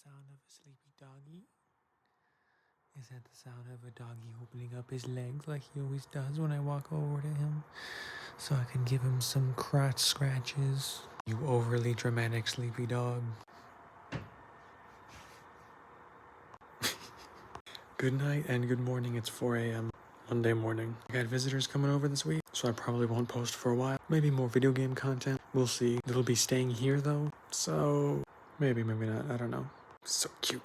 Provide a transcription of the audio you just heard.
sound of a sleepy doggy? Is that the sound of a doggy opening up his legs like he always does when I walk over to him? So I can give him some crotch scratches. You overly dramatic sleepy dog. Good night and good morning. It's 4 a.m. Monday morning. I got visitors coming over this week, so I probably won't post for a while. Maybe more video game content. We'll see. It'll be staying here though, so maybe, maybe not. I don't know. So cute.